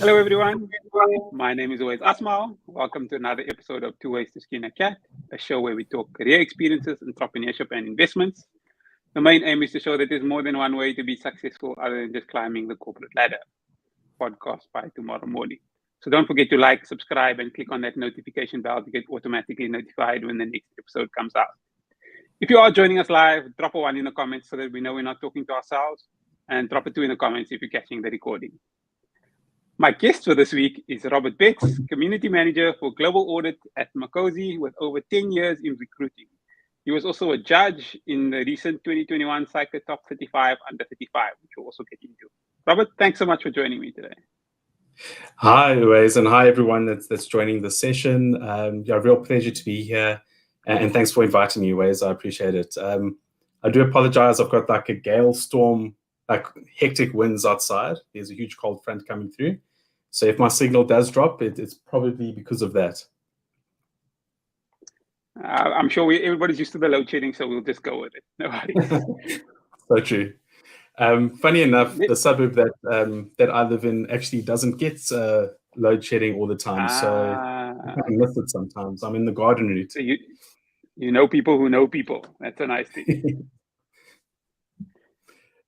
Hello, everyone. My name is always Asmal. Welcome to another episode of Tooways to Skin a Cat, a show where we talk career experiences, entrepreneurship, and investments. The main aim is to show that there's more than one way to be successful other than just climbing the corporate ladder. Podcast by tomorrow morning. So don't forget to like, subscribe, and click on that notification bell to get automatically notified when the next episode comes out. If you are joining us live, drop a 1 in the comments so that we know we're not talking to ourselves, and drop a 2 in the comments if you're catching the recording. My guest for this week is Robert Betts, Community Manager for Global Audit at Makosi with over 10 years in recruiting. He was also a judge in the recent 2021 SAICA Top 35 Under 35, which we'll also get into. Robert, thanks so much for joining me today. Hi, Tooways, and hi, everyone that's joining the session. Real pleasure to be here, and thanks for inviting me, Tooways. I appreciate it. I do apologize. I've got like a gale storm, like hectic winds outside. There's a huge cold front coming through. So if my signal does drop, it's probably because of that. I'm sure everybody's used to the load shedding, so we'll just go with it. No worries. So true. Funny enough, the suburb that I live in actually doesn't get load shedding all the time, so I miss it sometimes. I'm in the garden route. So you know people who know people. That's a nice thing.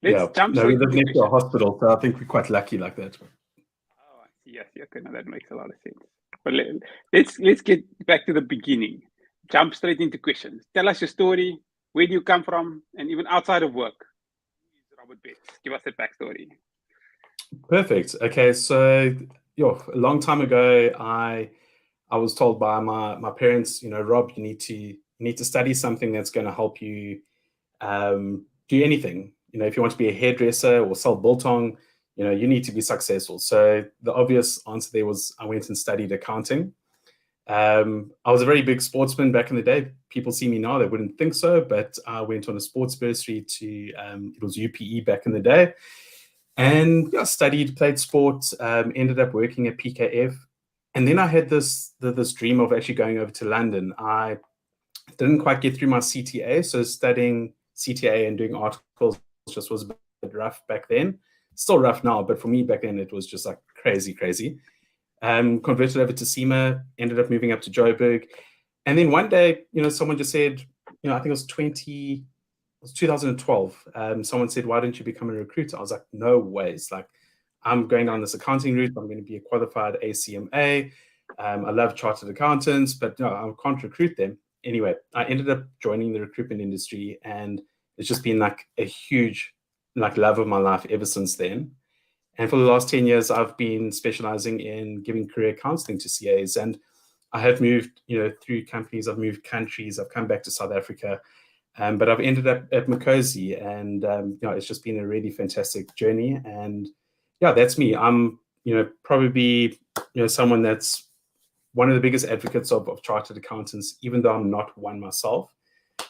We live next to a hospital, so I think we're quite lucky like that. Oh, yes, okay, no, that makes a lot of sense. But let's get back to the beginning. Jump straight into questions. Tell us your story. Where do you come from? And even outside of work, Robert Betts, give us a backstory. Perfect. Okay, so a long time ago, I was told by my parents, Rob, you need to study something that's going to help you do anything. If you want to be a hairdresser or sell biltong, you need to be successful. So the obvious answer there was I went and studied accounting. I was a very big sportsman back in the day. People see me now, they wouldn't think so, but I went on a sports bursary to, it was UPE back in the day. And studied, played sport, ended up working at PKF. And then I had this dream of actually going over to London. I didn't quite get through my CTA, so studying CTA and doing articles just was a bit rough back then. Still rough now, but for me back then it was just like crazy. Converted over to SAIMA, ended up moving up to Joburg. And then one day, someone just said, I think it was 2012. Someone said, why don't you become a recruiter? I was like, no ways. Like, I'm going down this accounting route. I'm going to be a qualified ACMA. I love chartered accountants, but no, I can't recruit them. Anyway, I ended up joining the recruitment industry, and it's just been like a huge love of my life ever since then. And for the last 10 years, I've been specializing in giving career counseling to CAs. And I have moved, through companies. I've moved countries. I've come back to South Africa. But I've ended up at Makosi. And, it's just been a really fantastic journey. And, that's me. I'm, probably, someone that's one of the biggest advocates of chartered accountants, even though I'm not one myself.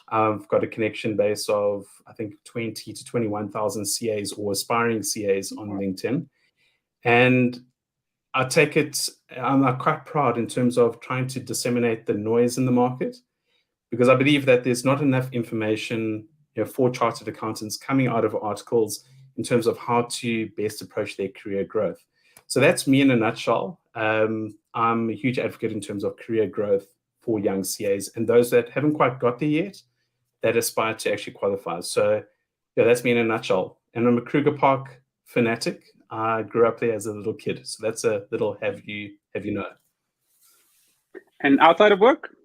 I've got a connection base of, I think, 20 to 21,000 CAs or aspiring CAs on LinkedIn. And I take it, I'm quite proud in terms of trying to disseminate the noise in the market, because I believe that there's not enough information for chartered accountants coming out of articles in terms of how to best approach their career growth. So that's me in a nutshell. I'm a huge advocate in terms of career growth for young CAs and those that haven't quite got there yet, that aspire to actually qualify. So that's me in a nutshell. And I'm a Kruger Park fanatic. I grew up there as a little kid. So that's a little have you know. And outside of work?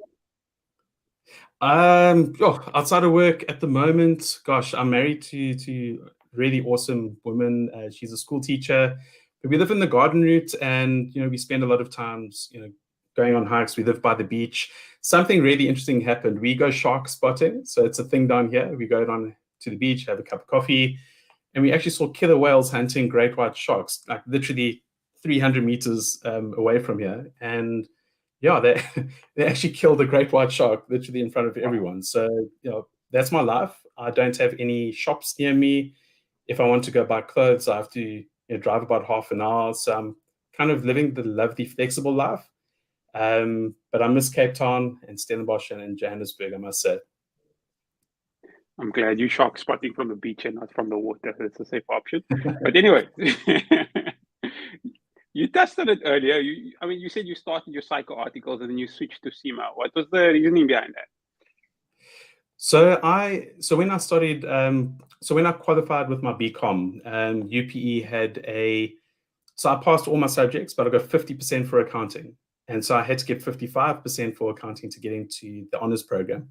Outside of work at the moment, gosh, I'm married to really awesome woman. She's a school teacher. But we live in the garden route, and we spend a lot of times, going on hikes. We live by the beach. Something really interesting happened. We go shark spotting. So it's a thing down here. We go down to the beach, have a cup of coffee, and we actually saw killer whales hunting great white sharks, like literally 300 meters away from here. And they actually killed a great white shark literally in front of everyone. So, that's my life. I don't have any shops near me. If I want to go buy clothes, I have to drive about half an hour. So I'm kind of living the lovely, flexible life. But I miss Cape Town and Stellenbosch and Johannesburg, I must say. I'm glad you shark spotting from the beach and not from the water. It's a safe option. But anyway, You touched on it earlier. You said you started your SAICA articles and then you switched to SAIMA. What was the reasoning behind that? So when I started, when I qualified with my BCom, UPE had so I passed all my subjects, but I got 50% for accounting. And so I had to get 55% for accounting to get into the honors program.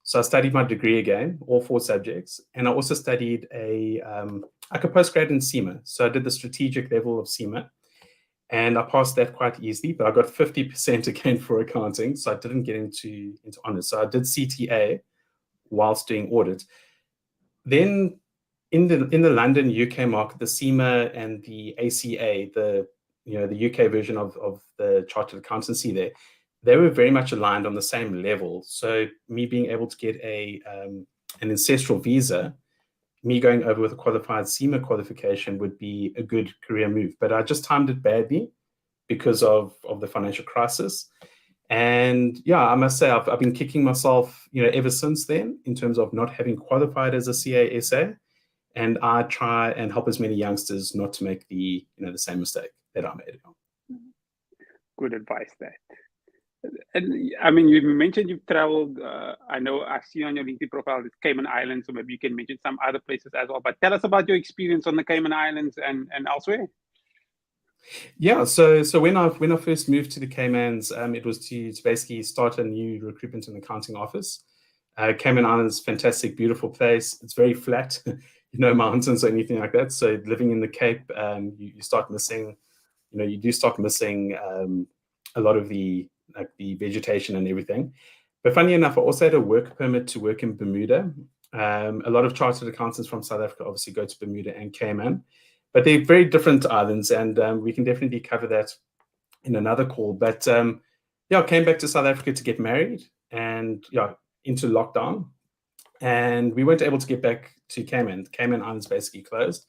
So I studied my degree again, all 4 subjects. And I also studied like a postgrad in SAIMA. So I did the strategic level of SAIMA. And I passed that quite easily, but I got 50% again for accounting. So I didn't get into honors. So I did CTA whilst doing audit. Then in the London UK market, the SAIMA and the ACA, the UK version of the chartered accountancy there, they were very much aligned on the same level. So me being able to get an ancestral visa, me going over with a qualified SAIMA qualification would be a good career move. But I just timed it badly because of the financial crisis. And yeah, I must say I've been kicking myself, ever since then in terms of not having qualified as a CASA. And I try and help as many youngsters not to make the same mistake that I made. Good advice there. And I mean, you mentioned you've traveled. I know I've seen on your LinkedIn profile the Cayman Islands, so maybe you can mention some other places as well. But tell us about your experience on the Cayman Islands and elsewhere. Yeah, so when I first moved to the Caymans, it was to basically start a new recruitment and accounting office. Cayman Islands, fantastic, beautiful place. It's very flat, no mountains or anything like that. So living in the Cape, you start missing, you do start missing a lot of the vegetation and everything. But funny enough, I also had a work permit to work in Bermuda. A lot of chartered accountants from South Africa obviously go to Bermuda and Cayman. But they're very different islands, and we can definitely cover that in another call. But I came back to South Africa to get married, and into lockdown, and we weren't able to get back to Cayman. Cayman Islands basically closed.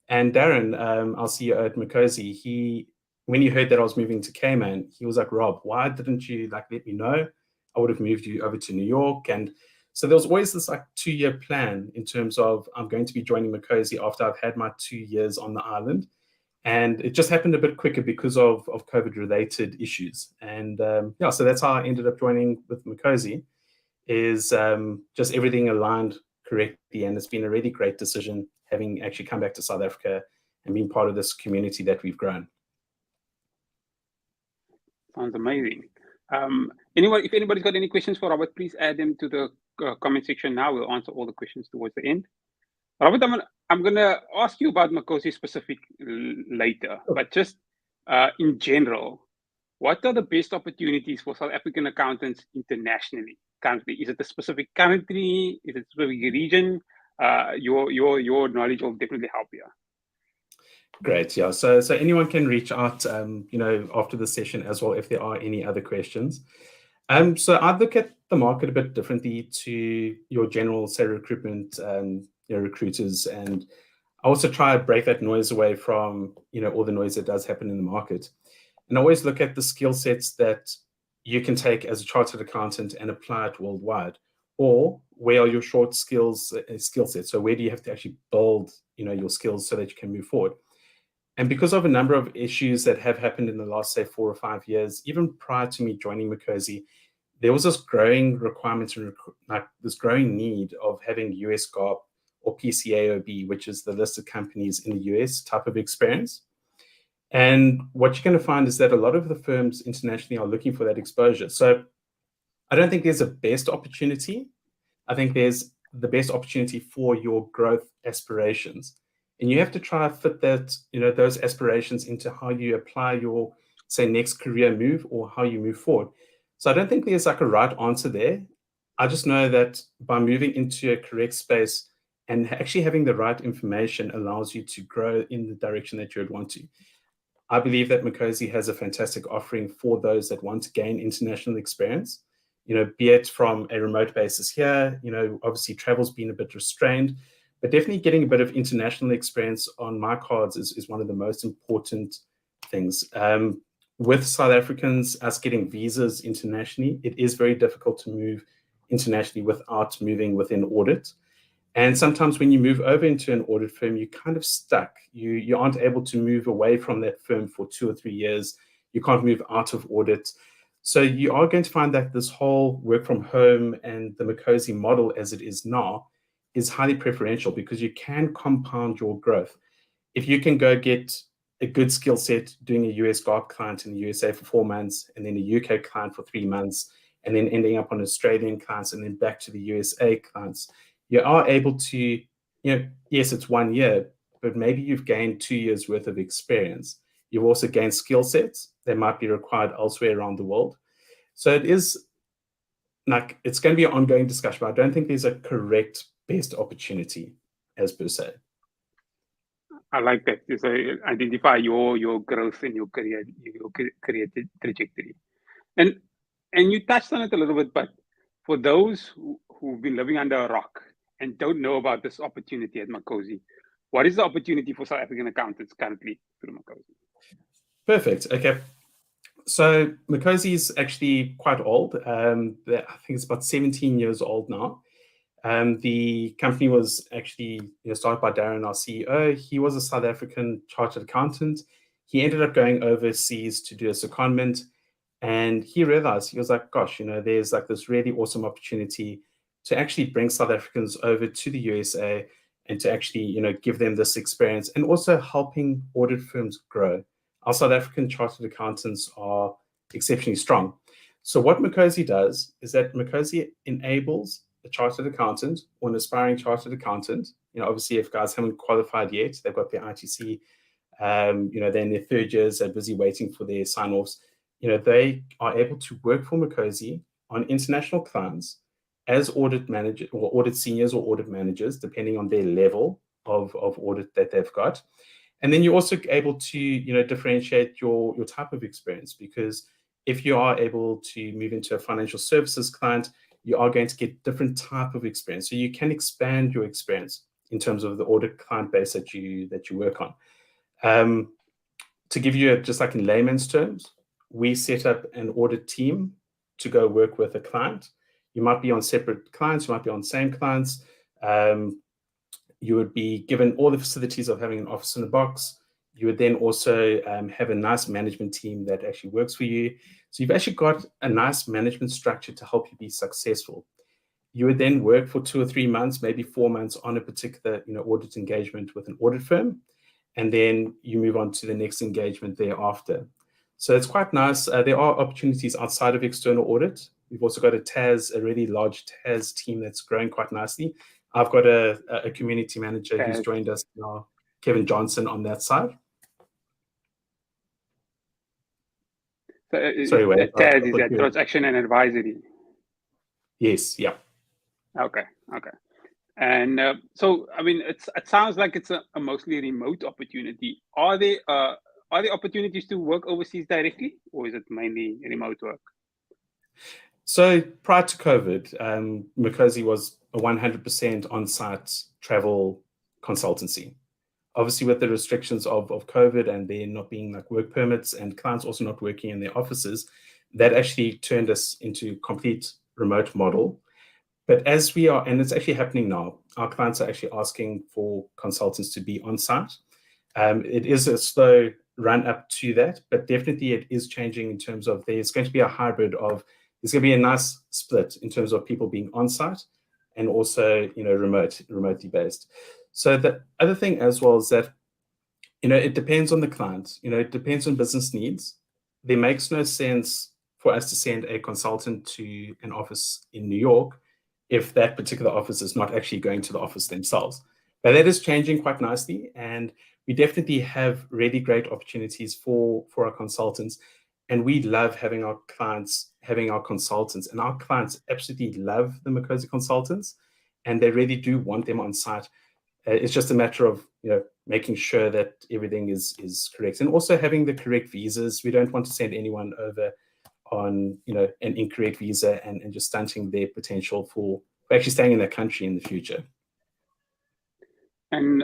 And Darren, our CEO at Makosi, when he heard that I was moving to Cayman, he was like, "Rob, why didn't you let me know? I would have moved you over to New York." And so there was always this 2-year plan in terms of I'm going to be joining Makosi after I've had my 2 years on the island. And it just happened a bit quicker because of COVID-related issues. And so that's how I ended up joining with Makosi, is just everything aligned correctly. And it's been a really great decision having actually come back to South Africa and being part of this community that we've grown. Sounds amazing. If anybody's got any questions for Robert, please add them to the comment section now. We'll answer all the questions towards the end. Robert, I'm going to ask you about Makosi specific later, but just in general, what are the best opportunities for South African accountants internationally currently? Is it a specific country? Is it a specific region? Your knowledge will definitely help you. Great, yeah. So anyone can reach out, after the session as well if there are any other questions. So I look at the market a bit differently to your general, say, recruitment, recruiters, and I also try to break that noise away from, all the noise that does happen in the market. And I always look at the skill sets that you can take as a chartered accountant and apply it worldwide, or where are your short skill sets? So where do you have to actually build, your skills so that you can move forward? And because of a number of issues that have happened in the last, say, 4 or 5 years, even prior to me joining Makosi, there was this growing requirement, this growing need of having US GAAP or PCAOB, which is the listed companies in the US type of experience. And what you're going to find is that a lot of the firms internationally are looking for that exposure. So I don't think there's a best opportunity. I think there's the best opportunity for your growth aspirations. And you have to try to fit that, those aspirations into how you apply your, say, next career move or how you move forward. So I don't think there's a right answer there. I just know that by moving into a correct space and actually having the right information allows you to grow in the direction that you would want to. I believe that Makosi has a fantastic offering for those that want to gain international experience, be it from a remote basis here, obviously travel's been a bit restrained, but definitely getting a bit of international experience on my cards is one of the most important things. With South Africans, us getting visas internationally, it is very difficult to move internationally without moving within audit. And sometimes when you move over into an audit firm, you're kind of stuck. You aren't able to move away from that firm for 2 or 3 years. You can't move out of audit. So you are going to find that this whole work from home and the Makosi model as it is now is highly preferential because you can compound your growth. If you can go get a good skill set doing a US GAAP client in the USA for 4 months, and then a UK client for 3 months, and then ending up on Australian clients, and then back to the USA clients, you are able to, yes, it's 1 year, but maybe you've gained 2 years worth of experience. You've also gained skill sets that might be required elsewhere around the world. So it is like, it's going to be an ongoing discussion, but I don't think there's a correct best opportunity as per se. I like that. So identify your growth and your career trajectory. And you touched on it a little bit, but for those who've been living under a rock and don't know about this opportunity at Makosi, what is the opportunity for South African accountants currently through Makosi? Perfect. Okay. So Makosi is actually quite old. I think it's about 17 years old now. The company was actually started by Darren, our CEO. He was a South African chartered accountant. He ended up going overseas to do a secondment, and he realized, he was like, gosh, there's like this really awesome opportunity to actually bring South Africans over to the USA and to actually, give them this experience and also helping audit firms grow. Our South African chartered accountants are exceptionally strong. So what Makosi does is that Makosi enables a chartered accountant or an aspiring chartered accountant. Obviously, if guys haven't qualified yet, they've got their ITC, they're in their 3rd years, they're busy waiting for their sign-offs. They are able to work for Makosi on international clients as audit manager or audit seniors or audit managers, depending on their level of audit that they've got. And then you're also able to, differentiate your type of experience, because if you are able to move into a financial services client, you are going to get different type of experience. So you can expand your experience in terms of the audit client base that you work on. To give you just like in layman's terms, we set up an audit team to go work with a client. You might be on separate clients, you might be on same clients. You would be given all the facilities of having an office in a box. You would then also have a nice management team that actually works for you. So you've actually got a nice management structure to help you be successful. You would then work for 2 or 3 months, maybe 4 months on a particular audit engagement with an audit firm. And then you move on to the next engagement thereafter. So it's quite nice. There are opportunities outside of external audit. We've also got a really large TAS team that's growing quite nicely. I've got a community manager who's joined us now, Kevin Johnson, on that side. So sorry, wait. TAS is that transaction and advisory. Yes. Yeah. Okay. And so, I mean, it sounds like it's a mostly remote opportunity. Are there opportunities to work overseas directly, or is it mainly remote work? So prior to COVID, Makosi was a 100% on-site travel consultancy. Obviously, with the restrictions of COVID and there not being like work permits and clients also not working in their offices, that actually turned us into complete remote model. But as we are, and it's actually happening now, our clients are actually asking for consultants to be on site. It is a slow run up to that, but definitely it is changing in terms of there's going to be a hybrid of, there's going to be a nice split in terms of people being on site and also, remotely based. So the other thing as well is that, it depends on the client, it depends on business needs. There makes no sense for us to send a consultant to an office in New York if that particular office is not actually going to the office themselves. But that is changing quite nicely, and we definitely have really great opportunities for our consultants. And we love having our clients, having our consultants, and our clients absolutely love the Makosi consultants, and they really do want them on site. It's just a matter of making sure that everything is correct, and also having the correct visas. We don't want to send anyone over on an incorrect visa and just stunting their potential for actually staying in their country in the future. And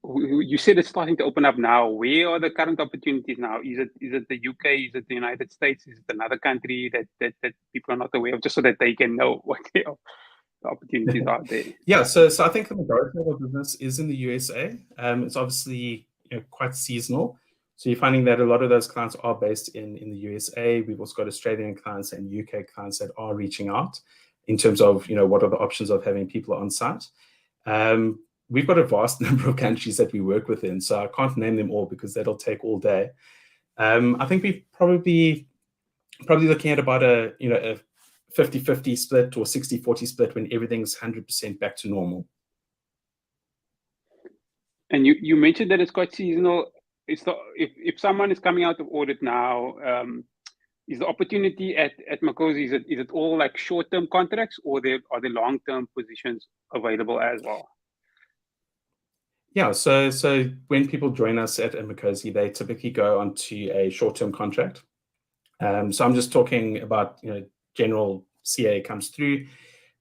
you said it's starting to open up now. Where are the current opportunities now? Is it the UK? Is it the United States? Is it another country that people are not aware of, just so that they can know what they are? the opportunities are there? Yeah, so I think the majority of our business is in the USA. It's obviously quite seasonal. So you're finding that a lot of those clients are based in the USA. We've also got Australian clients and UK clients that are reaching out in terms of what are the options of having people on site. We've got a vast number of countries that we work within, so I can't name them all because that'll take all day. I think we're probably looking at about a 50-50 split or 60-40 split when everything's 100% back to normal. And you mentioned that it's quite seasonal. If someone is coming out of audit now, is the opportunity at Makosi, is it all like short-term contracts, or are there long-term positions available as well? Yeah, so when people join us at Makosi, they typically go onto a short-term contract. So I'm just talking about general CA comes through,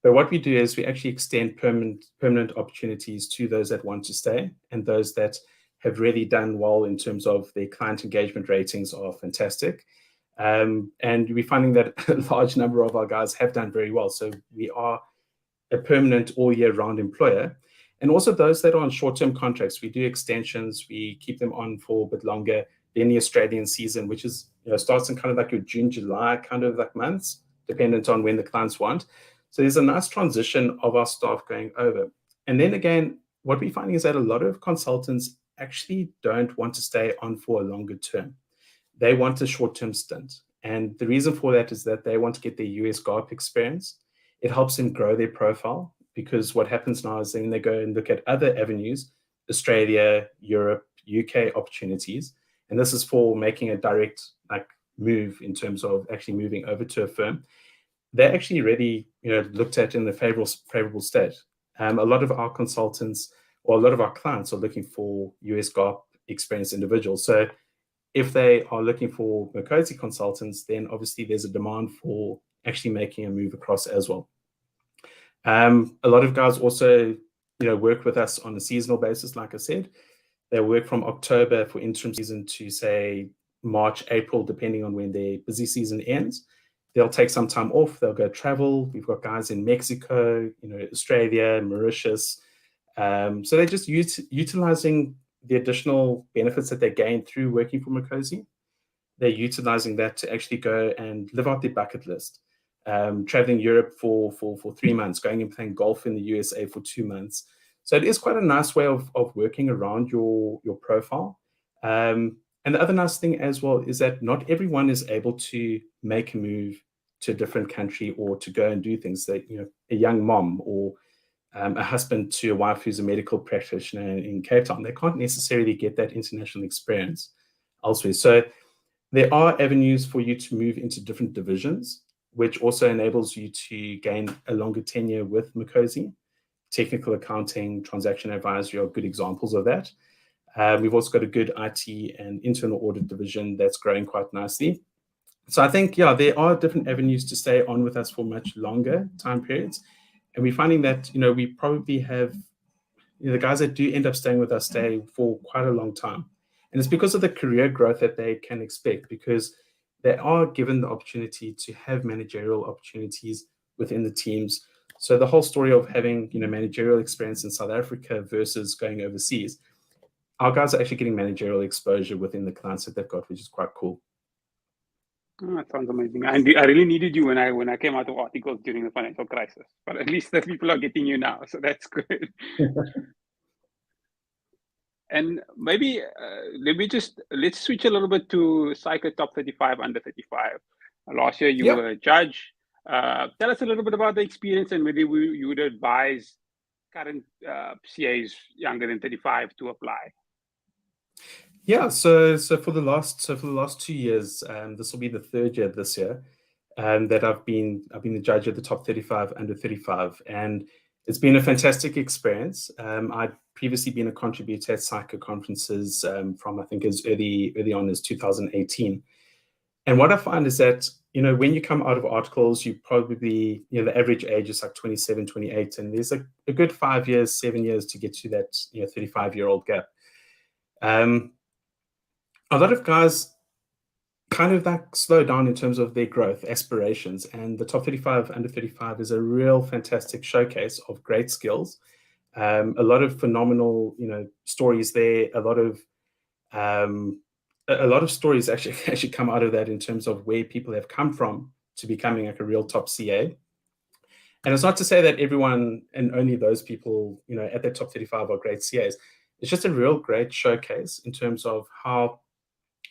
but what we do is we actually extend permanent opportunities to those that want to stay, and those that have really done well in terms of their client engagement ratings are fantastic. And we're finding that a large number of our guys have done very well. So we are a permanent all year round employer. And also those that are on short-term contracts, we do extensions, we keep them on for a bit longer than the Australian season, which is starts in kind of like your June, July kind of like months, dependent on when the clients want. So there's a nice transition of our staff going over. And then again, what we're finding is that a lot of consultants actually don't want to stay on for a longer term. They want a short-term stint. And the reason for that is that they want to get their US GAAP experience. It helps them grow their profile, because what happens now is then they go and look at other avenues, Australia, Europe, UK opportunities. And this is for making a direct move in terms of actually moving over to a firm. They're actually already looked at in the favorable state. A lot of our consultants or a lot of our clients are looking for US GAAP experienced individuals. So if they are looking for Makosi consultants, then obviously there's a demand for actually making a move across as well. A lot of guys also work with us on a seasonal basis. Like I said, they work from October for interim season to say March, April, depending on when their busy season ends. They'll take some time off, they'll go travel. We've got guys in Mexico, Australia, Mauritius. So they're just utilizing the additional benefits that they gain through working for Makosi. They're utilizing that to actually go and live out their bucket list. Traveling Europe for 3 months, going and playing golf in the USA for 2 months. So it is quite a nice way of working around your profile. And the other nice thing as well is that not everyone is able to make a move to a different country or to go and do things that, a young mom or a husband to a wife who's a medical practitioner in Cape Town, they can't necessarily get that international experience elsewhere. So there are avenues for you to move into different divisions, which also enables you to gain a longer tenure with Makosi. Technical accounting, transaction advisory are good examples of that. We've also got a good IT and internal audit division that's growing quite nicely. So I think, there are different avenues to stay on with us for much longer time periods. And we're finding that, we probably have, the guys that do end up staying with us stay for quite a long time. And it's because of the career growth that they can expect, because they are given the opportunity to have managerial opportunities within the teams. So the whole story of having, managerial experience in South Africa versus going overseas, our guys are actually getting managerial exposure within the clients that they've got, which is quite cool. Oh, that sounds amazing. I really needed you when I came out of articles during the financial crisis, but at least the people are getting you now, so that's good. And maybe let's switch a little bit to SAICA Top 35 Under 35. Last year you were a judge. Tell us a little bit about the experience and whether you would advise current CAs younger than 35 to apply. Yeah, so for the last 2 years, this will be the 3rd year this year, that I've been the judge at the Top 35 Under 35, and it's been a fantastic experience. I'd previously been a contributor at SAICA conferences from I think as early on as 2018. And what I find is that, when you come out of articles, you probably, the average age is like 27, 28, and there's a good 5 years, 7 years to get to that 35-year-old gap. A lot of guys, kind of that slow down in terms of their growth aspirations. And the top 35 under 35 is a real fantastic showcase of great skills. A lot of phenomenal, stories there. A lot of stories actually come out of that in terms of where people have come from to becoming like a real top CA. And it's not to say that everyone and only those people, at the top 35 are great CAs. It's just a real great showcase in terms of how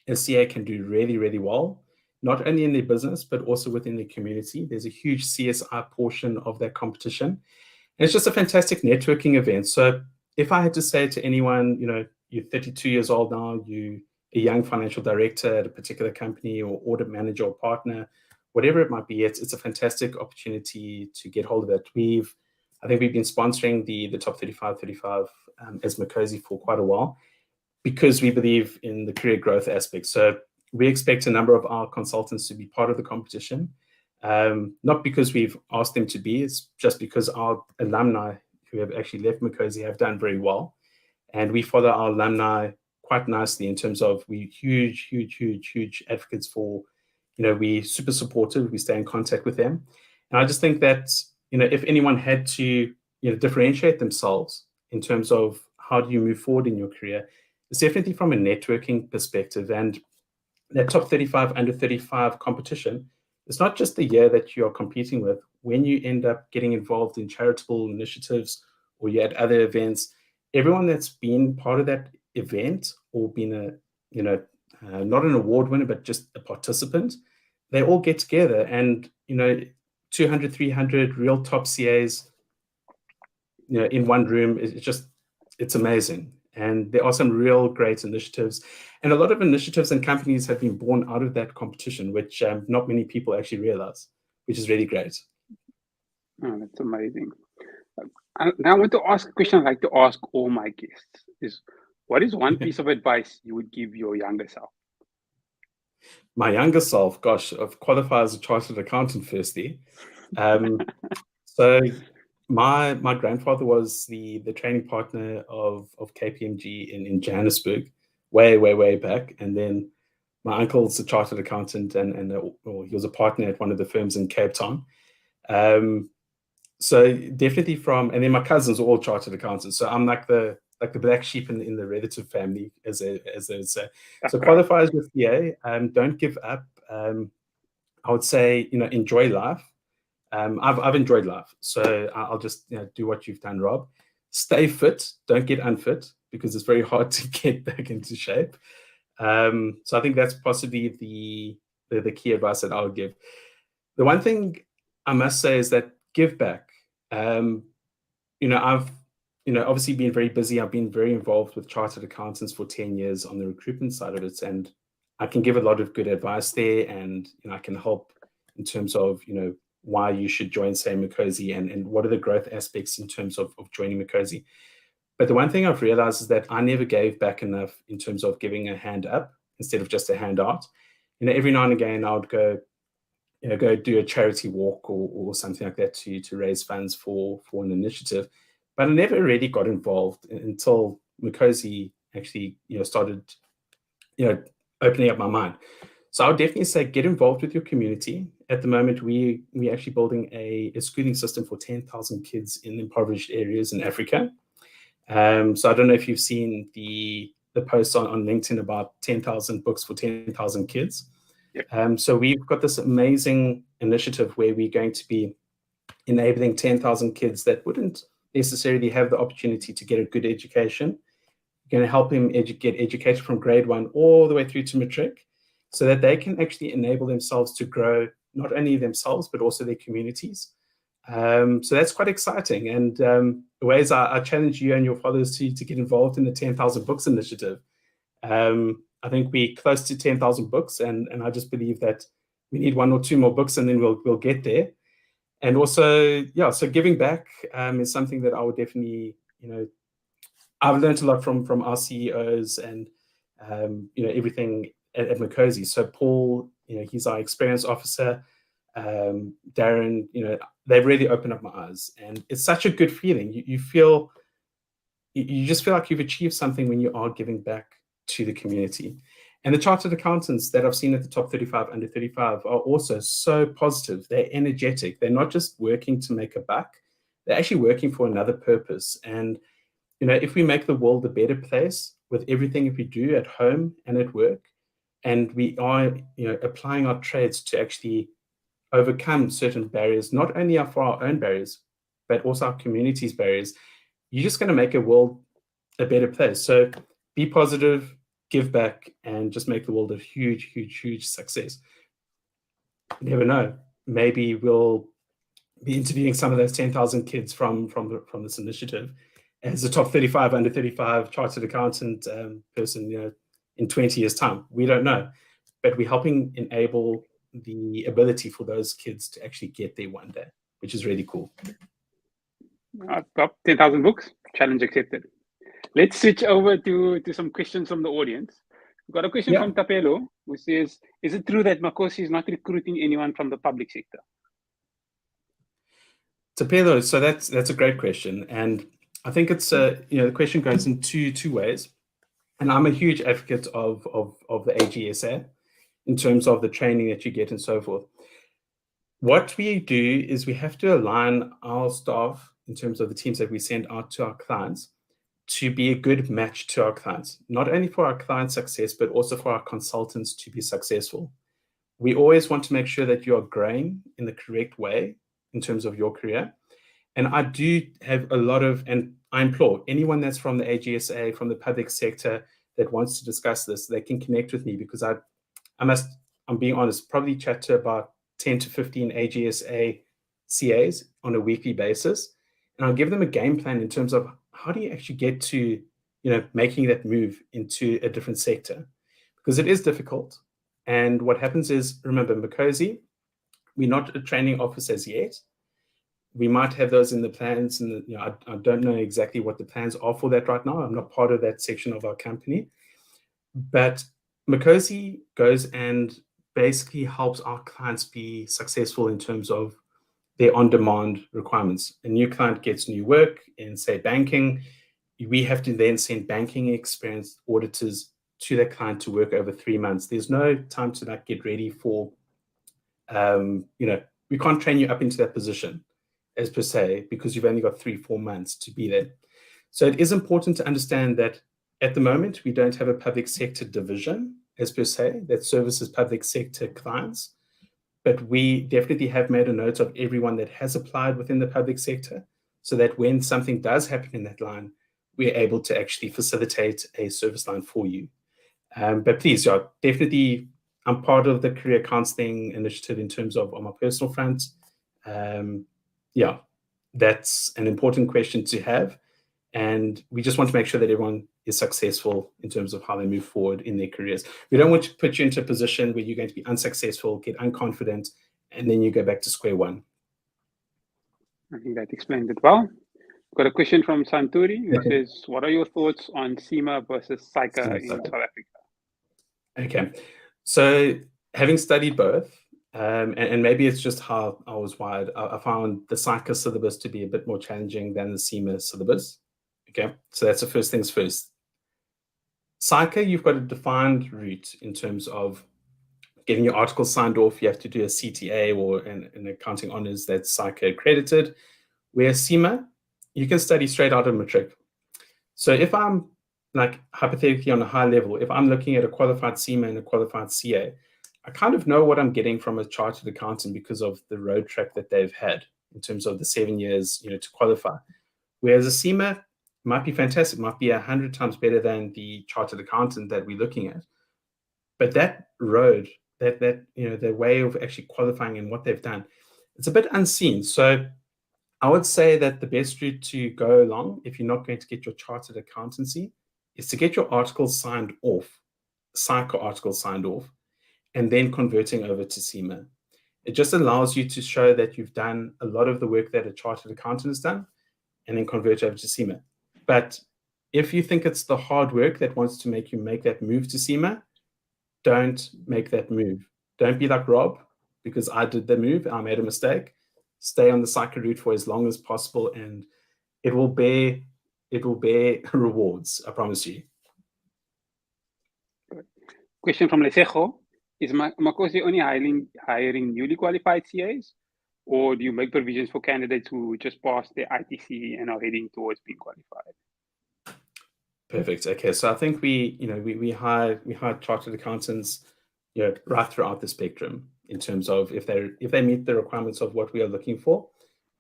a CA can do really, really well, not only in their business, but also within the community. There's a huge CSI portion of that competition. And it's just a fantastic networking event. So if I had to say to anyone, you're 32 years old now, you're a young financial director at a particular company or audit manager or partner, whatever it might be, it's a fantastic opportunity to get hold of it. I think we've been sponsoring the top 35 as Makosi for quite a while, because we believe in the career growth aspect. So we expect a number of our consultants to be part of the competition, not because we've asked them to be, it's just because our alumni who have actually left Makosi have done very well. And we follow our alumni quite nicely in terms of we huge advocates for, we're super supportive, we stay in contact with them. And I just think that, if anyone had to, differentiate themselves in terms of how do you move forward in your career, it's definitely from a networking perspective. And that top 35 under 35 competition, it's not just the year that you're competing with. When you end up getting involved in charitable initiatives or you're at other events, everyone that's been part of that event or been not an award winner, but just a participant, they all get together and, 200, 300 real top CAs, in one room. It's amazing. And there are some real great initiatives. And a lot of initiatives and companies have been born out of that competition, which not many people actually realize, which is really great. Oh, that's amazing. Now I want to ask a question I like to ask all my guests is, what is one piece of advice you would give your younger self? My younger self, gosh, I've qualified as a chartered accountant firstly. So my grandfather was the training partner of KPMG in Johannesburg, way back. And then my uncle's a chartered accountant and he was a partner at one of the firms in Cape Town. So definitely and then my cousins are all chartered accountants. So I'm like the black sheep in the relative family, as they would say. So qualify as your CA. Don't give up. I would say, enjoy life. I've enjoyed life. So I'll just do what you've done, Rob. Stay fit. Don't get unfit, because it's very hard to get back into shape. So I think that's possibly the key advice that I would give. The one thing I must say is that give back. I've obviously been very busy. I've been very involved with chartered accountants for 10 years on the recruitment side of it, and I can give a lot of good advice there, and I can help in terms of why you should join, say, Makosi, and what are the growth aspects in terms of joining Makosi. But the one thing I've realized is that I never gave back enough in terms of giving a hand up instead of just a hand out. Every now and again I would go do a charity walk or something like that to raise funds for an initiative. But I never really got involved until Makosi actually started opening up my mind. So I would definitely say get involved with your community. At the moment, we're actually building a schooling system for 10,000 kids in impoverished areas in Africa. So I don't know if you've seen the posts on LinkedIn about 10,000 books for 10,000 kids. Yep. So we've got this amazing initiative where we're going to be enabling 10,000 kids that wouldn't necessarily have the opportunity to get a good education. We're going to help them get education from grade 1 all the way through to matric, so that they can actually enable themselves to grow, not only themselves, but also their communities. So that's quite exciting. And ways I challenge you and your followers to get involved in the 10,000 Books initiative. I think we're close to 10,000 books, and I just believe that we need 1 or 2 more books, and then we'll get there. And also, so giving back is something that I would definitely, I've learned a lot from our CEOs and, everything at Makosi. So Paul, he's our experience officer. Darren, they've really opened up my eyes, and it's such a good feeling. You just feel like you've achieved something when you are giving back to the community. And the chartered accountants that I've seen at the top 35, under 35 are also so positive. They're energetic. They're not just working to make a buck. They're actually working for another purpose. And, if we make the world a better place with everything we do at home and at work, and we are, applying our trades to actually overcome certain barriers, not only for our own barriers, but also our community's barriers, you're just going to make a world a better place. So be positive, give back, and just make the world a huge, huge, huge success. You never know. Maybe we'll be interviewing some of those 10,000 kids from this initiative as a top 35, under 35 chartered accountant person, in 20 years' time. We don't know. But we're helping enable the ability for those kids to actually get there one day, which is really cool. Top 10,000 books, challenge accepted. Let's switch over to some questions from the audience. We've got a question from Tapelo, who says, is it true that Makosi is not recruiting anyone from the public sector? Tapelo, so that's a great question. And I think it's, the question goes in two ways. And I'm a huge advocate of the AGSA in terms of the training that you get and so forth. What we do is we have to align our staff in terms of the teams that we send out to our clients to be a good match to our clients, not only for our client success, but also for our consultants to be successful. We always want to make sure that you are growing in the correct way in terms of your career. And I do have a lot of, and I implore anyone that's from the AGSA, from the public sector that wants to discuss this, they can connect with me, because I'm being honest, probably chat to about 10 to 15 AGSA CAs on a weekly basis. And I'll give them a game plan in terms of how do you actually get to, making that move into a different sector, because it is difficult. And what happens is, remember, Makosi, we're not a training office as yet. We might have those in the plans, and I don't know exactly what the plans are for that right now. I'm not part of that section of our company, but Makosi goes and basically helps our clients be successful in terms of their on-demand requirements. A new client gets new work in, say, banking. We have to then send banking experienced auditors to that client to work over 3 months. There's no time to get ready for, we can't train you up into that position as per se, because you've only got 3-4 months to be there. So it is important to understand that at the moment, we don't have a public sector division as per se that services public sector clients, but we definitely have made a note of everyone that has applied within the public sector, so that when something does happen in that line, we're able to actually facilitate a service line for you. But please, definitely, I'm part of the career counseling initiative in terms of on my personal front. That's an important question to have. And we just want to make sure that everyone is successful in terms of how they move forward in their careers. We don't want to put you into a position where you're going to be unsuccessful, get unconfident, and then you go back to square one. I think that explained it well. Got a question from Santuri, who says, what are your thoughts on SAIMA versus SAICA in South Africa? Okay, so having studied both, and maybe it's just how I was wired, I found the SAICA syllabus to be a bit more challenging than the SAIMA syllabus. Okay, so that's the first things first. SAICA, you've got a defined route in terms of getting your articles signed off. You have to do a CTA or an accounting honors that's SAICA accredited. Where SAIMA, you can study straight out of matric. So if I'm hypothetically on a high level, if I'm looking at a qualified SAIMA and a qualified CA, I kind of know what I'm getting from a chartered accountant because of the road track that they've had in terms of the 7 years, to qualify. Whereas a SAIMA might be fantastic, might be 100 times better than the chartered accountant that we're looking at. But that road, that their way of actually qualifying and what they've done, it's a bit unseen. So I would say that the best route to go along, if you're not going to get your chartered accountancy, is to get your articles signed off, SAICA articles signed off, and then converting over to SAIMA. It just allows you to show that you've done a lot of the work that a chartered accountant has done, and then convert over to SAIMA. But if you think it's the hard work that wants to make you make that move to SAIMA, don't make that move. Don't be like Rob, because I did the move, I made a mistake. Stay on the SAICA route for as long as possible, and it will bear rewards, I promise you. Question from Lesejo. Is Makosi only hiring newly qualified CAs, or do you make provisions for candidates who just passed their ITC and are heading towards being qualified? Perfect. Okay, so I think we hire chartered accountants, right throughout the spectrum in terms of if they meet the requirements of what we are looking for,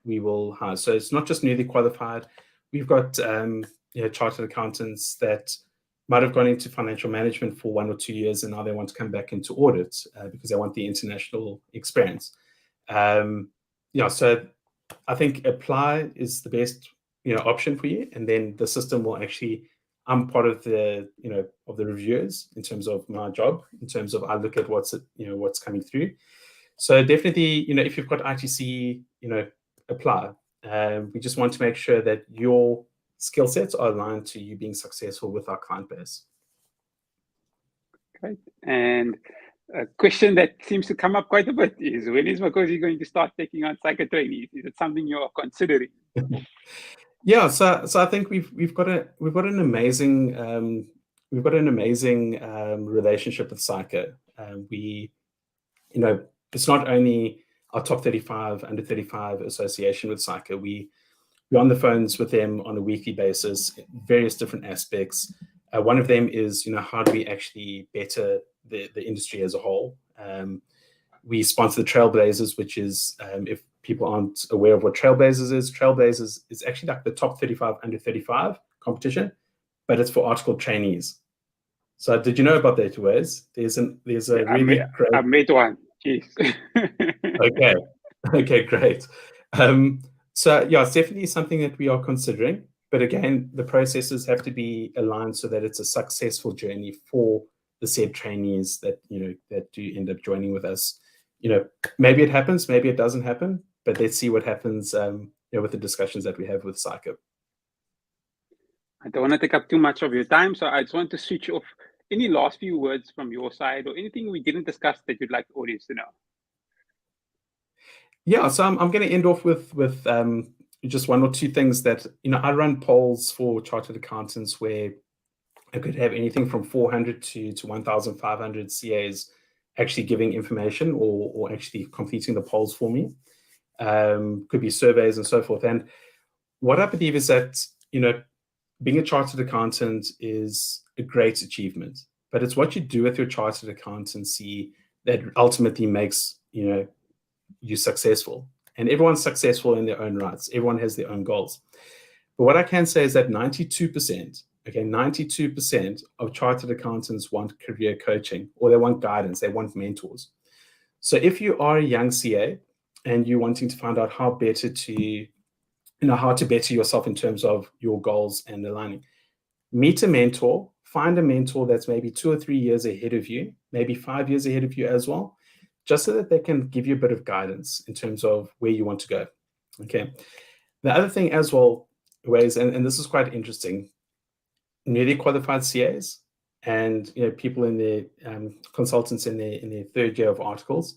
we will hire. So it's not just newly qualified. We've got chartered accountants that might have gone into financial management for 1 or 2 years, and now they want to come back into audit because they want the international experience. So I think apply is the best option for you, and then the system will actually. I'm part of the of the reviewers in terms of my job. In terms of I look at what's coming through. So definitely if you've got ITC apply. We just want to make sure that your skill sets are aligned to you being successful with our client base. Great. And a question that seems to come up quite a bit is, when is Makosi going to start taking on SAICA trainees? Is it something you're considering? Yeah, so I think we've got an amazing relationship with SAICA. It's not only our top 35 under 35 association with SAICA. We're on the phones with them on a weekly basis, various different aspects. One of them is how do we actually better the industry as a whole. We sponsor the Trailblazers, which is if people aren't aware of what Trailblazers is actually like the top 35 under 35 competition, but it's for article trainees. So did you know about that, Tooways? There's a really great. I've made one. Jeez. Okay, great. So yeah, it's definitely something that we are considering. But again, the processes have to be aligned so that it's a successful journey for the said trainees that that do end up joining with us. Maybe it happens, maybe it doesn't happen, but let's see what happens with the discussions that we have with SAICA. I don't want to take up too much of your time, so I just want to switch off. Any last few words from your side, or anything we didn't discuss that you'd like the audience to know? Yeah, so I'm going to end off with just one or two things that I run polls for chartered accountants where I could have anything from 400 to 1,500 CAs actually giving information or actually completing the polls for me. Could be surveys and so forth. And what I believe is that being a chartered accountant is a great achievement, but it's what you do with your chartered accountancy that ultimately makes you successful. And everyone's successful in their own rights. Everyone has their own goals. But what I can say is that 92% of chartered accountants want career coaching, or they want guidance, they want mentors. So if you are a young CA and you're wanting to find out how to better yourself in terms of your goals and aligning, meet a mentor, find a mentor that's maybe 2 or 3 years ahead of you, maybe 5 years ahead of you as well, just so that they can give you a bit of guidance in terms of where you want to go. Okay. The other thing as well, and this is quite interesting, newly qualified CAs and people in their consultants in their third year of articles,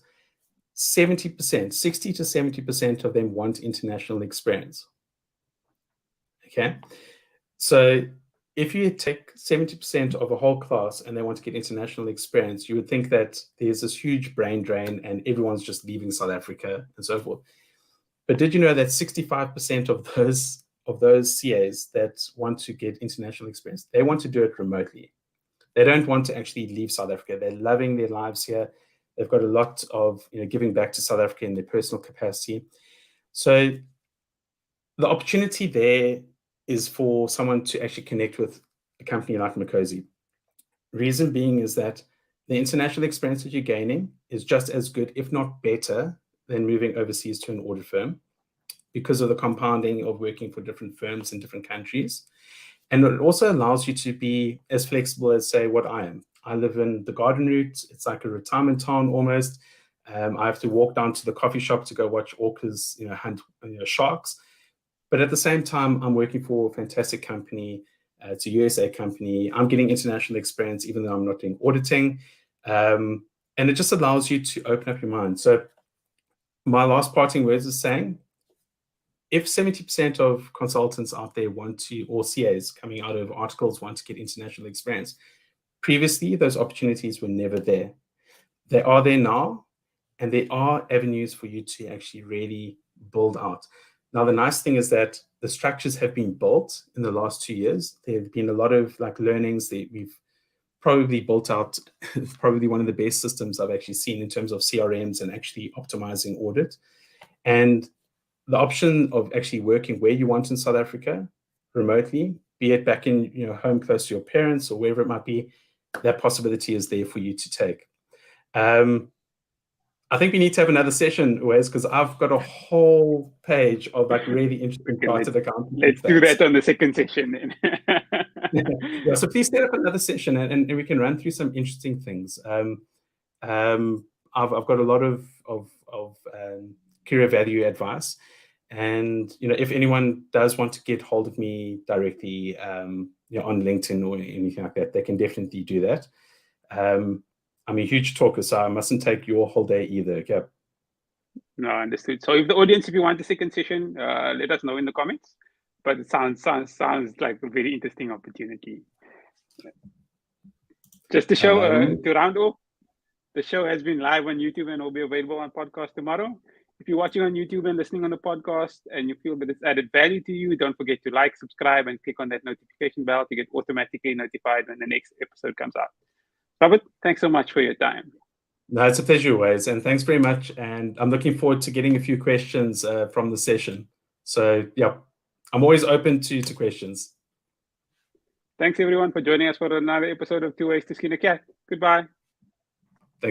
60 to 70% of them want international experience. Okay, so if you take 70% of a whole class and they want to get international experience, you would think that there's this huge brain drain and everyone's just leaving South Africa and so forth. But did you know that 65% of those CAs that want to get international experience, they want to do it remotely. They don't want to actually leave South Africa. They're loving their lives here. They've got a lot of giving back to South Africa in their personal capacity. So the opportunity there is for someone to actually connect with a company like Makosi. Reason being is that the international experience that you're gaining is just as good, if not better, than moving overseas to an audit firm because of the compounding of working for different firms in different countries. And it also allows you to be as flexible as, say, what I am. I live in the Garden Route. It's like a retirement town almost. I have to walk down to the coffee shop to go watch orcas, hunt sharks. But at the same time, I'm working for a fantastic company. It's a USA company. I'm getting international experience, even though I'm not doing auditing. And it just allows you to open up your mind. So my last parting words is saying, if 70% of consultants out there want to, or CAs coming out of articles want to get international experience, Previously, those opportunities were never there. They are there now, and there are avenues for you to actually really build out. Now, the nice thing is that the structures have been built in the last 2 years. There have been a lot of learnings that we've probably built out, probably one of the best systems I've actually seen in terms of CRMs and actually optimizing audit. And the option of actually working where you want in South Africa, remotely, be it back in home close to your parents or wherever it might be, that possibility is there for you to take. I think we need to have another session, Wes, because I've got a whole page of really interesting chartered accounting. Let's do that on the second session then. Yeah, so please set up another session and we can run through some interesting things. I've got a lot of career value advice, and if anyone does want to get hold of me directly, on LinkedIn or anything like that, they can definitely do that. I'm a huge talker, so I mustn't take your whole day either. Okay. No, understood. So if you want the second session, let us know in the comments. But it sounds like a very interesting opportunity. Just to show, to round off, the show has been live on YouTube and will be available on podcast tomorrow. If you're watching on YouTube and listening on the podcast and you feel that it's added value to you, don't forget to like, subscribe, and click on that notification bell to get automatically notified when the next episode comes out. Robert, thanks so much for your time. No, it's a pleasure, Wes, and thanks very much. And I'm looking forward to getting a few questions from the session. So, yeah, I'm always open to questions. Thanks, everyone, for joining us for another episode of Two Ways to Skin a Cat. Goodbye.